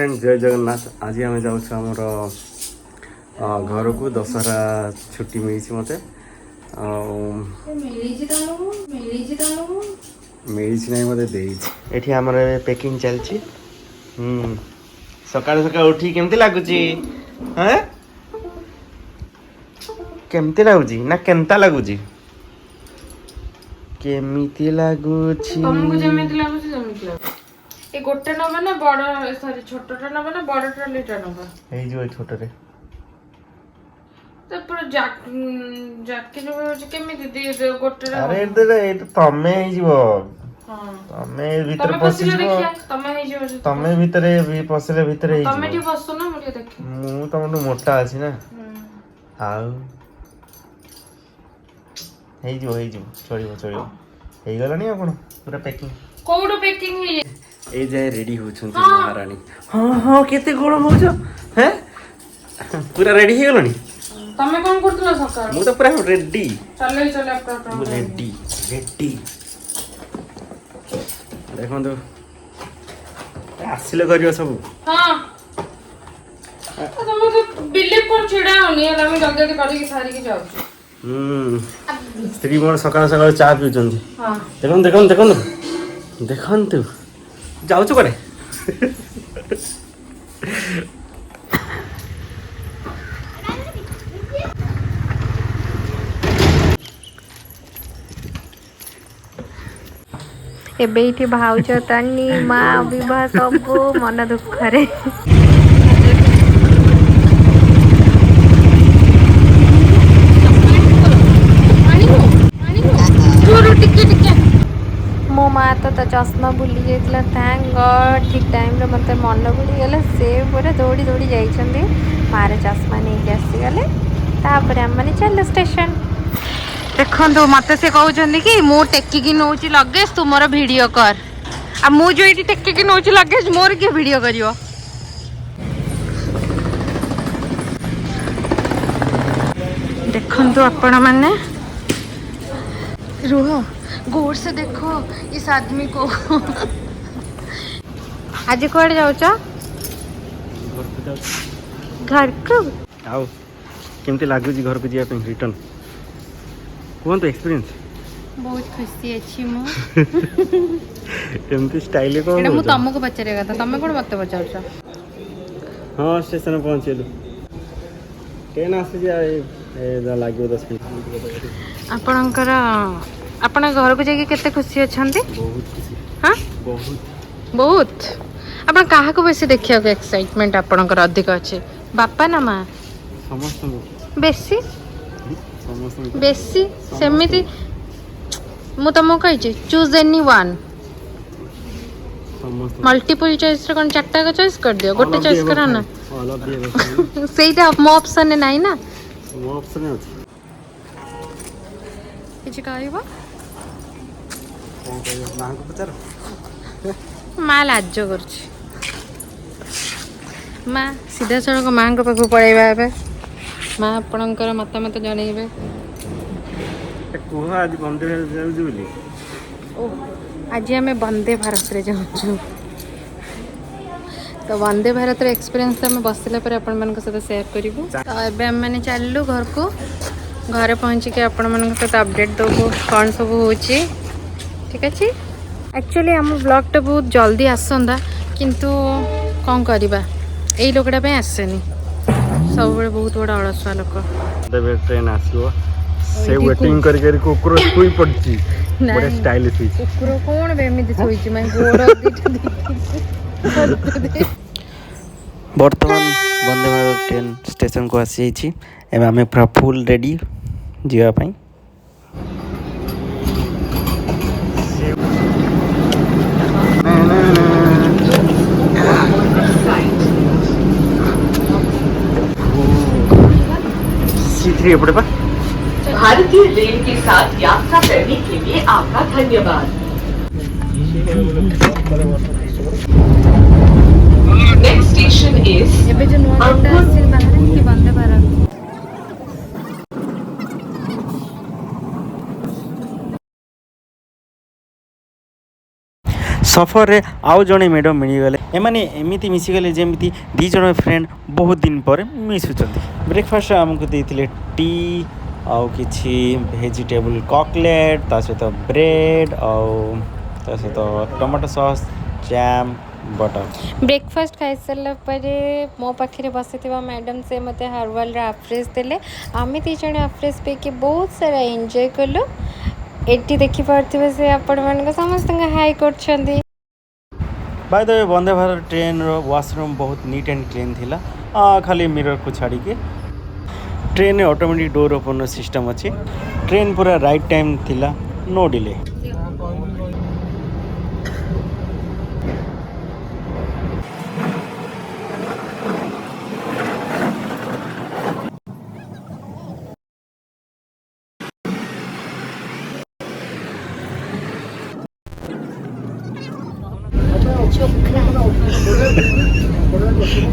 जय जगन्नाथ। आज आम जाऊँ आमर घर को दशहरा छुट्टी मिली मत मिली ना मत ये आम पैकिंग चलती। सकाल सकाल उठी केमती लगुच केमती लगुच ना केमता लगुच केमिति लगुच ए गोटे नबा ना बड़ सॉरी छोटटा नबा ना बड़ ट्रॉलीटा नबा हे जो छोटरे तो पूरा जाके जो केमिति दे गोटे अरे ए तमे हे जीवो हां तमे भीतर पसी देखिया तमे हे जीवो तमे भीतर पसले भीतर हे तमे ठी बसो ना मुझे देख मु तमनु मोटा अछि ना हाउ हे जो चलिबो हे गलानी आपण पूरा पैकिंग कोडो पैकिंग हे ए जाए रेडी होछन महारानी। हां हां केते गरम होछ हैं पूरा रेडी हे गलनी तमे कोन करतलो सकाळ मु तो पूरा रेडी चले अपना रेडी देखो तो आसिले करियो सब हां तमे तो बिलीव कर छिडा होनी हला हम जल्दी जल्दी करी के सारी के जाऊ स्त्री मोर सकाळ सकाळ चा पिउचन हां देखन तू जाऊछु करे एबे इठी भाउज तानी माँ विवाह सब मन दुख रे मो माँ तो चश्मा भूली जाइए थैंक गॉड ठीक टाइम रे मत मन बुड़ीगला से पूरा दौड़ी दौड़ी जाइए मारे चश्मा नहीं के आसीगले तापर आम मैंने चल स्टेशन देखो मत से कहते कि मु टेकिकी नौ लगेज तू मोर वीडियो कर आ मु जो ये टेकिकी नौ लगेज मोर किए वीडियो करियो देखो आपण मैंने रुह गौर से देखो इस आदमी को आज कौन जाऊ घर को आओ केमती लागु घर को जीवा पे रिटर्न कोन तो एक्सपीरियंस बहुत खुशी अच्छी मु एमती स्टाइल को एटा मु तुमको पचारे था तमे कोन मते पचारछ हां स्टेशन पहुंचेलु ट्रेन आसी जाए ए लागियो 10 मिनिट आपणकर आपण घर को जाके केते खुशी अछंती बहुत खुशी हां बहुत आपण काहा को बेसी देखिया को एक्साइटमेंट आपणकर अधिक अछि बापा ना मां समस्त बेसी समस्त बेसी सेमिति मु तुमको कहि चूज एनी वन समस्त मल्टीपल चॉइस रे कोन चारटा का चॉइस कर दियो गोटे चॉइस करा ना ऑल ऑफ द सेटा मो ऑप्शन नै ना वो ऑप्शन है किछ कहबो कौन कहियो मां को पचार माँ लाज कर माँ सीधा सड़क माँ पाख पलैबा ए माँ आपणकर मतामत जनइबे कुह आज वंदे भारत जाऊ बोली आज आम वंदे भारत रे जाऊँ तो वंदे भारत एक्सपीरियंस आम बसला आपण मान सहित शेयर करूँ तो एबे आम मैंने चलू घर को घरे पहुँचिक आपण मान सहित अपडेट देबू कौन सब हो ठीक अच्छे एक्चुअली आम ब्लॉग बहुत जल्दी आसंदा किंतु कौन करवा यही लोकटा आसेनी सब बड़े बहुत बड़ा अलसुआ लोक देबे ट्रेन आसीबो से वेटिंग कर कर कुकुर सोई पड़ची बड़े स्टाइलिश हुई कुकुर कोन बेमिति सोईची मैं गोड़ दीटा वर्तमान वंदे भारत ट्रेन स्टेशन को आसी जाइछि एबे हमें पूरा फुल रेडी जीवा पई सीथरी पड़े पा भारतीय रेल के साथ यात्रा करने के लिए आपका धन्यवाद। नेक्स्ट स्टेशन इज एबे जो नोट आसी बाहर की वंदे भारत सफर रे आउ जड़े मैडम मिलगले एमाने एमिति मिसिगले जेमिति दी जण फ्रेंड बहुत दिन पर मिसुचंती। ब्रेकफास्ट आमको देथिले टी आउ किछि वेजिटेबल कॉकलेट ता सहित ब्रेड आउ ता सहित tomato sauce jam butter. Breakfast खाई सारा पर मो पाखे बसी मैडम से मत हर्बल आफ्रेश देले आम दी जन आफ्रेश पे बहुत सारा एंजॉय कलु। एटी देखी पार्थिबे से आपण मान समस्त हाई कर। By the way Vande Bharat train रो वॉशरूम बहुत नीट एंड क्लीन थिला खाली मिरर को छाड़ी के। ट्रेन में ऑटोमेटिक डोर ओपन सिस्टम अच्छे। ट्रेन पूरा राइट टाइम थिला नो डिले।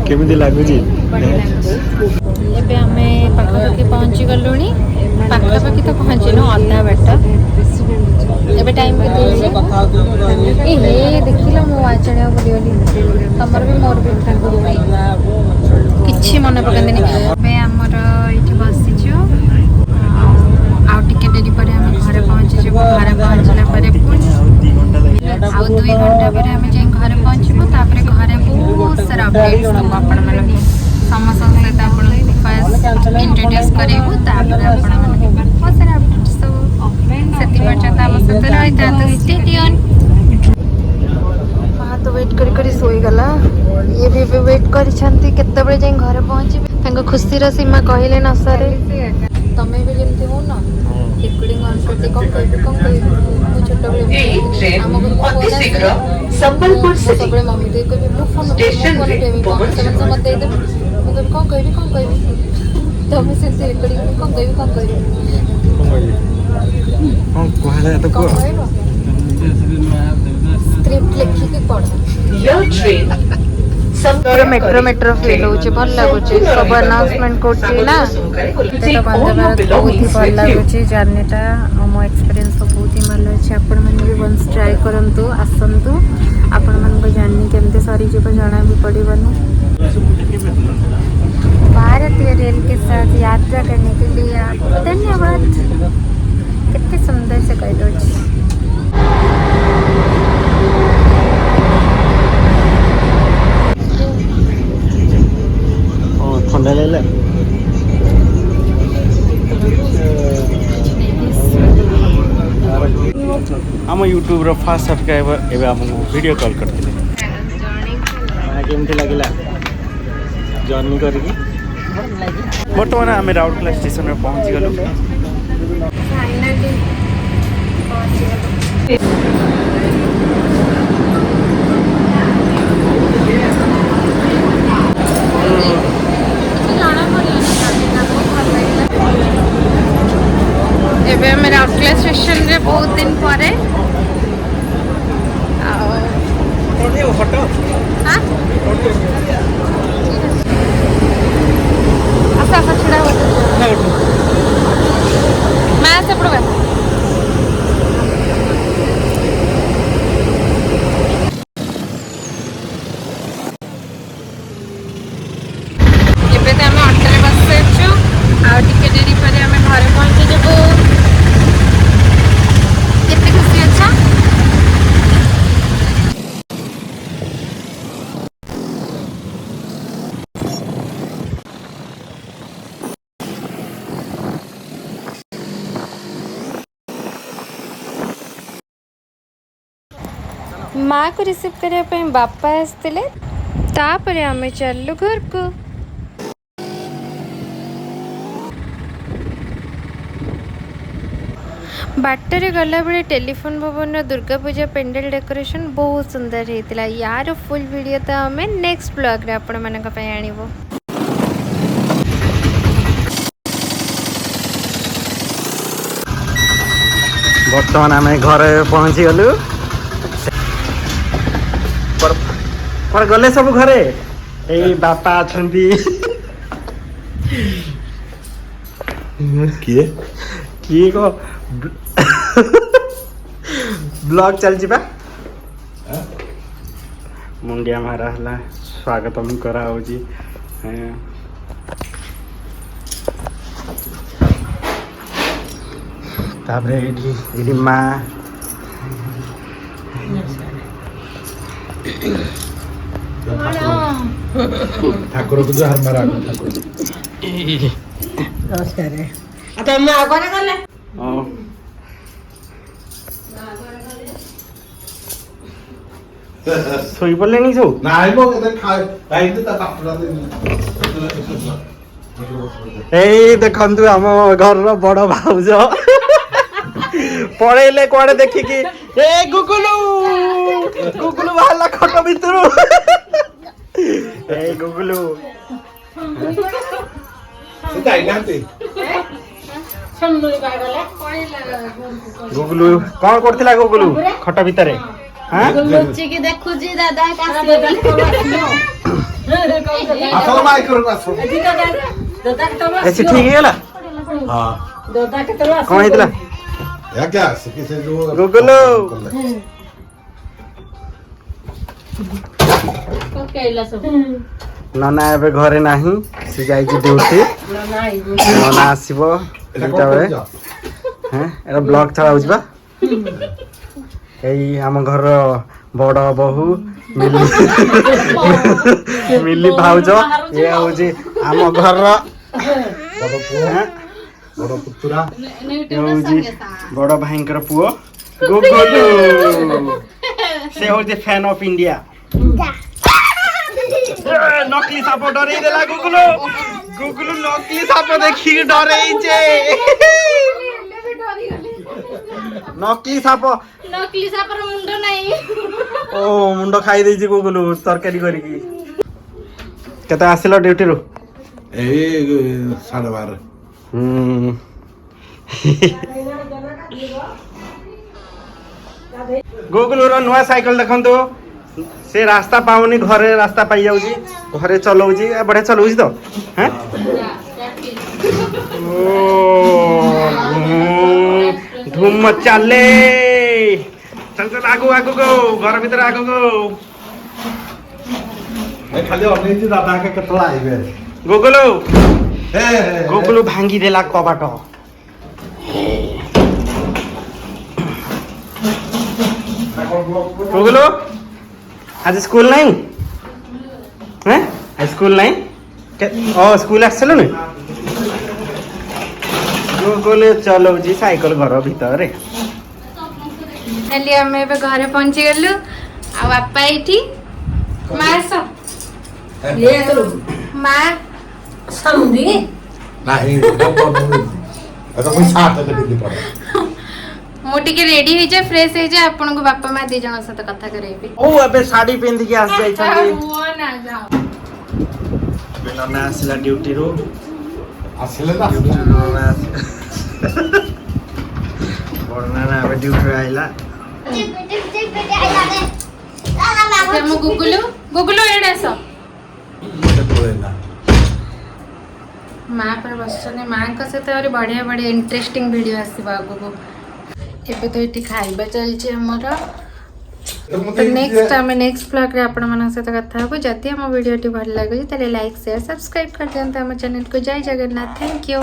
केमिति लागुची एबे आमे पाखापाखि पहुँची गलु पाखापाखि तो पहुँचनु अधा बाट एबे टाइम के ए हे देखिलो मो वाच आने भूलीगली तमर भी मोर भी किछि मन पकंदिनी। एबे हमर इठी बसिछु आउ टिके डेरी पर हम घर पहुँची जेबो। घर पहुँचला पर आउ 2 घंटा पर हम जे घर पहुँचबो तापर घरे बहुत सारा अपडेट्स हम आपण मन समस्त सहित आपण फर्स्ट इंट्रोड्यूस करेबो तापर आपण मन बहुत सारा अपडेट्स सब सेति पर्यंत हम सहित रहता तो स्टे ट्यून। हां तो वेट करी सोई गला ये भी वेट करी छंती केते बळे जे घर पहुँचबे तांको खुशी रो सीमा कहिले न सरे तमे भी जेमते हो ना रिकॉर्डिंग ऑन करते कम कहि छोटा बळे अति शीघ्र संबलपुर से सबले मम्मी दे कोई भी फोन स्टेशन में पहुंच मत दे दे मैं कौन कहबी तमे से रिकॉर्डिंग कौन कहबी हां कहले तो को स्क्रिप्ट लिखि के पढ़ यह ट्रेन मेट्रो फील होचे भल लागुचे सब अनाउंसमेंट करछि ना तो वंदे भारत बहुत ही भल लागुचे जर्नीटा मो एक्सपीरियंस बहुत ही भल अछि। आपण मन भी वंस ट्राई करंतु आसंतु आपण मन को जर्नी केमते सरी जीव जाना भी पड़िबनु। भारतीय रेल के साथ यात्रा करने के लिए आपको धन्यवाद। कितने सुंदर से कह दो। ठंडा ले ले हम यूट्यूब रो फास्ट सब्सक्राइबर एबे हम वीडियो कॉल करथिले केमती लागिला जर्नी करिकी। बर्तमान आम राउरकेला स्टेशन में पहुँची गलु। एबे हम राउरकेला स्टेशन रे बहुत दिन परे फोटो हां आसा छुड़ा हो मैं से पड़वा एबे त हम ऑटो रे बस छु आ टिके देरी पर हम घर पहुंचे जबो कितने खुशी अच्छा। माँ को रिसीव करने बापा आसते तापर आम चलु घर को। बाटर गला बेले टेलीफोन भवन दुर्गा पूजा पेंडल डेकोरेशन बहुत सुंदर होता। यार फुल वीडियो तो आम नेक्स्ट ब्लॉग रे आपण मानक पय आनिबो। बर्तमान आम घर पहुँची गलु। पर गले सब घरे ए बापा अछंती किए किए को ब्लॉग चल जिबा मुंडिया मारा है स्वागतम करा होजी तापरे एठी माँ ठाकुर को हार मारा ठाकुर सोई पड़े नहीं सब नाइ मो एते खाइ खाइ त पापड़ा दे ए देखंतु हम घर रो बड़ भाउज पळेले कोडे देखिकी ए गुगुलू गुगुलू बाहला खट भितरु ए गुगुलू से ताइ नाते गुगुलू कौन करथिला गुगुलू खट भितरे हां लुच्ची की देखुजी दादा कासी आसो माइक्रो आसो ऐसे ठीक है गेला हां कौन हितला या क्या से किसे जो गुगुलू नाना एबे घरे नाही से जाई छी ड्यूटी नाना आसीबो एटा बेले हैं एटा ब्लॉग चला उजबा एई हम घर बड़ बहु मिली मिली भाउज ये होजी हम घर बड़ पुतरा ये होजी बड़ भाईंकर पुओ गुगुलू से होजी फैन ऑफ इंडिया नकली साप डरे देला गुगुलू गुगुलू नकली साप देखि डरे जे नकली साप मुंड नहीं ओ मुंड खाई देछि गुगुलू तरकारी करी की केते आसिलो ड्यूटी रो ए 12:30 गुगुलू रो नुआ साइकिल देखंतु से रास्ता पाउनी घरे रास्ता पाई जाउची घरे चलौची बढ़िया चलौची तो हैं धूम चले चल चल आगो आगो गो घर भीतर आगो गो ए खाली अनेजी दादा के कतला आइबे गुगुलू ए गुगुलू भांगी देला कबाट गुगुलू आज स्कूल नहीं हैं आज स्कूल नहीं ओ स्कूल आसलो नि गुगुलू चलो जी साइकिल घर भीतर चलिए हम एबे घरे पहुंची गलु आ बापा एठी मार माँ नाही आता कोई साथ दे दे पड़ा मु टिके रेडी हो जाए फ्रेश हो जाए आपन को बापा माँ दी जण सहित कथा करेबी ओ अबे साड़ी पिंदी के आस जाई छथि वो ना जाओ अबे नना आसिला ड्यूटी रो आसिले ना नना अबे ड्यूटी आइला हम गुगुलू गुगुलू एडे सब माँ पर बसने माँ का सहित और बढ़िया बढ़िया इंटरेस्टिंग वीडियो आसवा आगो एबे तो ये खाइबा चलছে हमर तो नेक्स्ट आम नेक्स्ट ब्लॉग रे आपण मन सहित कथा हो जति हम वीडियो टी भल लागो तले लाइक शेयर सब्सक्राइब कर दियंत हम चैनल को जय जगन्नाथ थैंक यू।